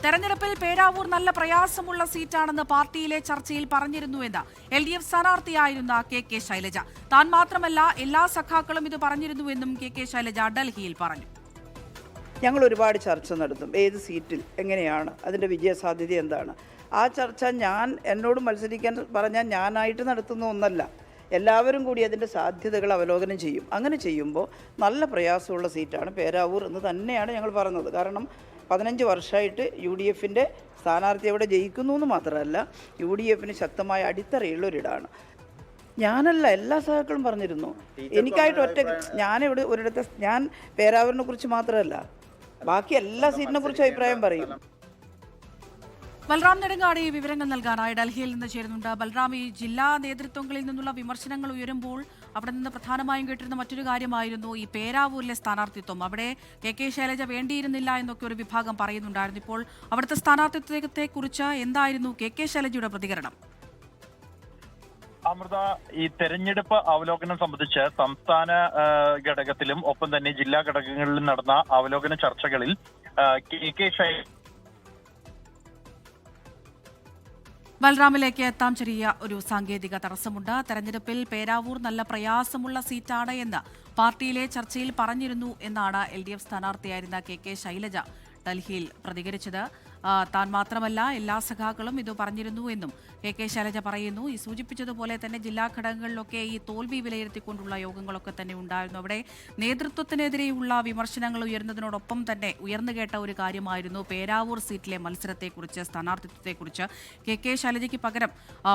തെരഞ്ഞെടുപ്പിൽ പേരാവൂർ നല്ല പ്രയാസമുള്ള സീറ്റാണെന്ന് പാർട്ടിയിലെ ചർച്ചയിൽ പറഞ്ഞിരുന്നുവെന്ന് LDF സ്ഥാനാർത്ഥിയായിരുന്ന KK ശൈലജ. താൻ മാത്രമല്ല എല്ലാ സഖാക്കളും ഇത് പറഞ്ഞിരുന്നുവെന്നും KK ശൈലജ ഡൽഹിയിൽ പറഞ്ഞു. ഞങ്ങൾ ഒരുപാട് ചർച്ച നടത്തും. ഏത് സീറ്റിൽ എങ്ങനെയാണ്, അതിൻ്റെ വിജയസാധ്യത എന്താണ്. ആ ചർച്ച എന്നോട് മത്സരിക്കാൻ പറഞ്ഞാൽ ഞാനായിട്ട് നടത്തുന്ന ഒന്നല്ല. എല്ലാവരും കൂടി അതിൻ്റെ സാധ്യതകൾ അവലോകനം ചെയ്യും. അങ്ങനെ ചെയ്യുമ്പോൾ നല്ല പ്രയാസമുള്ള സീറ്റാണ് പേരാവൂർ എന്ന് തന്നെയാണ് ഞങ്ങൾ പറഞ്ഞത്. കാരണം 15 വർഷമായിട്ട് UDFൻ്റെ സ്ഥാനാർത്ഥി അവിടെ ജയിക്കുന്നു എന്ന് മാത്രമല്ല, UDFന് ശക്തമായ അടിത്തറയുള്ളൊരിടാണ്. ഞാനല്ല, എല്ലാ സഹാക്കളും പറഞ്ഞിരുന്നു. എനിക്കായിട്ട് ഞാൻ പേരാവൂരിനെ കുറിച്ച് മാത്രമല്ല, ബാക്കി എല്ലാ സീറ്റിനെ കുറിച്ച് അഭിപ്രായം പറയും. ബൽറാം നെടുങ്ങാടി വിവരങ്ങൾ നൽകാനായി ഡൽഹിയിൽ നിന്ന് ചേരുന്നുണ്ട്. ബൽറാം, ഈ ജില്ലാ നേതൃത്വങ്ങളിൽ നിന്നുള്ള വിമർശനങ്ങൾ ഉയരുമ്പോൾ അവിടെ നിന്ന് പ്രധാനമായും കേട്ടിരുന്ന മറ്റൊരു കാര്യമായിരുന്നു ഈ പേരാവൂരിലെ സ്ഥാനാർത്ഥിത്വം. അവിടെ KK ശൈലജ വേണ്ടിയിരുന്നില്ല എന്നൊക്കെ ഒരു വിഭാഗം പറയുന്നുണ്ടായിരുന്നു. ഇപ്പോൾ അവിടുത്തെ സ്ഥാനാർത്ഥിത്വത്തെക്കുറിച്ച് എന്തായിരുന്നു KK ശൈലജയുടെ പ്രതികരണം? അമൃത, ഈ തെരഞ്ഞെടുപ്പ് അവലോകനം സംബന്ധിച്ച് സംസ്ഥാന ഘടകത്തിലും ഒപ്പം തന്നെ ജില്ലാ ഘടകങ്ങളിലും നടന്ന അവലോകന ചർച്ചകളിൽ KK ശൈലജ ബൽറാമിലേക്ക് എത്താം. ചെറിയ ഒരു സാങ്കേതിക തടസ്സമുണ്ട്. തെരഞ്ഞെടുപ്പിൽ പേരാവൂർ നല്ല പ്രയാസമുള്ള സീറ്റാണ് എന്ന് പാർട്ടിയിലെ ചർച്ചയിൽ പറഞ്ഞിരുന്നു എന്നാണ് LDF സ്ഥാനാർത്ഥിയായിരുന്ന KK ശൈലജ ഡൽഹിയിൽ പ്രതികരിച്ചത്. താൻ മാത്രമല്ല എല്ലാ സഖാക്കളും ഇത് പറഞ്ഞിരുന്നു എന്നും KK ശൈലജ പറയുന്നു. ഈ സൂചിപ്പിച്ചതുപോലെ തന്നെ ജില്ലാ ഘടകങ്ങളിലൊക്കെ ഈ തോൽവി വിലയിരുത്തിക്കൊണ്ടുള്ള യോഗങ്ങളൊക്കെ തന്നെ ഉണ്ടായിരുന്നു. അവിടെ നേതൃത്വത്തിനെതിരെയുള്ള വിമർശനങ്ങൾ ഉയർന്നതിനോടൊപ്പം തന്നെ ഉയർന്നു കേട്ട ഒരു കാര്യമായിരുന്നു പേരാവൂർ സീറ്റിലെ മത്സരത്തെക്കുറിച്ച്, സ്ഥാനാർത്ഥിത്വത്തെക്കുറിച്ച്. KK ശൈലജയ്ക്ക് പകരം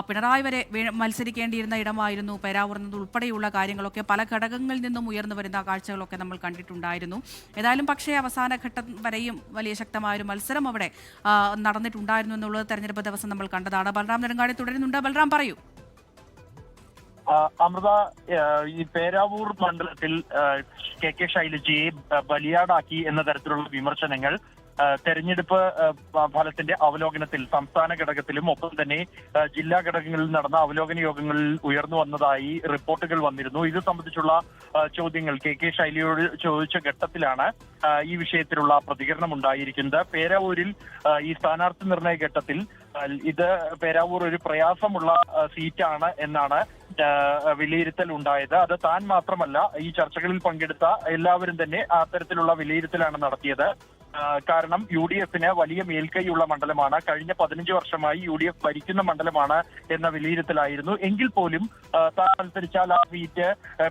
പിണറായി വരെ മത്സരിക്കേണ്ടിയിരുന്ന ഇടമായിരുന്നു പേരാവൂർ എന്നതുൾപ്പെടെയുള്ള കാര്യങ്ങളൊക്കെ പല ഘടകങ്ങളിൽ നിന്നും ഉയർന്നു വരുന്ന കാഴ്ചകളൊക്കെ നമ്മൾ കണ്ടിട്ടുണ്ടായിരുന്നു. ഏതായാലും പക്ഷേ അവസാന ഘട്ടം വരെയും വലിയ ശക്തമായൊരു മത്സരം അവിടെ നടന്നിട്ടുണ്ടായിരുന്നു എന്നുള്ളത് തെരഞ്ഞെടുപ്പ് ദിവസം നമ്മൾ കണ്ടതാണ്. ബൽറാം നെടുങ്ങാടി തുടരുന്നുണ്ട്. ബൽറാം, പറയൂ. അമൃത, ഈ പേരാവൂർ മണ്ഡലത്തിൽ KK ശൈലജയെ ബലിയാടാക്കി എന്ന തരത്തിലുള്ള വിമർശനങ്ങൾ തെരഞ്ഞെടുപ്പ് ഫലത്തിന്റെ അവലോകനത്തിൽ സംസ്ഥാന ഘടകത്തിലും ഒപ്പം തന്നെ ജില്ലാ ഘടകങ്ങളിൽ നടന്ന അവലോകന യോഗങ്ങളിൽ ഉയർന്നു വന്നതായി റിപ്പോർട്ടുകൾ വന്നിരുന്നു. ഇത് സംബന്ധിച്ചുള്ള ചോദ്യങ്ങൾ KK ശൈലജയോട് ചോദിച്ച ഘട്ടത്തിലാണ് ഈ വിഷയത്തിലുള്ള പ്രതികരണം ഉണ്ടായിരിക്കുന്നത്. പേരാവൂരിൽ ഈ സ്ഥാനാർത്ഥി നിർണയ ഘട്ടത്തിൽ ഇത് പേരാവൂർ ഒരു പ്രയാസമുള്ള സീറ്റാണ് എന്നാണ് വിലയിരുത്തൽ ഉണ്ടായത്. അത് താൻ മാത്രമല്ല, ഈ ചർച്ചകളിൽ പങ്കെടുത്ത എല്ലാവരും തന്നെ അത്തരത്തിലുള്ള വിലയിരുത്തലാണ് നടത്തിയത്. കാരണം UDFന് വലിയ മേൽക്കൈയുള്ള മണ്ഡലമാണ്, കഴിഞ്ഞ 15 വർഷമായി UDF ഭരിക്കുന്ന മണ്ഡലമാണ് എന്ന വിലയിരുത്തലായിരുന്നു. എങ്കിൽ പോലും താൻ മത്സരിച്ചാൽ ആ സീറ്റ്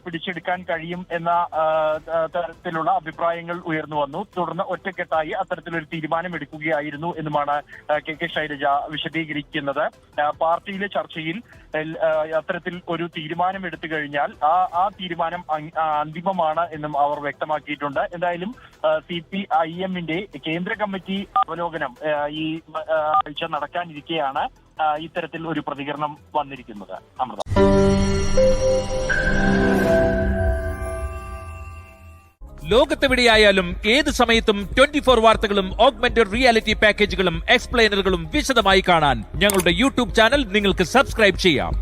പിടിച്ചെടുക്കാൻ കഴിയും എന്ന തരത്തിലുള്ള അഭിപ്രായങ്ങൾ ഉയർന്നു വന്നു. തുടർന്ന് ഒറ്റക്കെട്ടായി അത്തരത്തിലൊരു തീരുമാനം എടുക്കുകയായിരുന്നു എന്നുമാണ് KK ശൈലജ വിശദീകരിക്കുന്നത്. പാർട്ടിയിലെ ചർച്ചയിൽ അത്തരത്തിൽ ഒരു തീരുമാനം എടുത്തു കഴിഞ്ഞാൽ ആ തീരുമാനം അന്തിമമാണ് എന്നും അവർ വ്യക്തമാക്കിയിട്ടുണ്ട്. എന്തായാലും CPIM കേന്ദ്ര കമ്മിറ്റി അവലോകനം ഈ ആഴ്ച നടക്കാനിരിക്കെയാണ് ഇത്തരത്തിൽ ഒരു പ്രതികരണം വന്നിരിക്കുന്നത്. അമൃത, ലോകത്തെവിടെയായാലും ഏത് സമയത്തും 24 വാർത്തകളും ഓഗ്മെന്റഡ് റിയാലിറ്റി പാക്കേജുകളും എക്സ്പ്ലെയിനറുകളും വിശദമായി കാണാൻ ഞങ്ങളുടെ YouTube ചാനൽ നിങ്ങൾക്ക് സബ്സ്ക്രൈബ് ചെയ്യാം.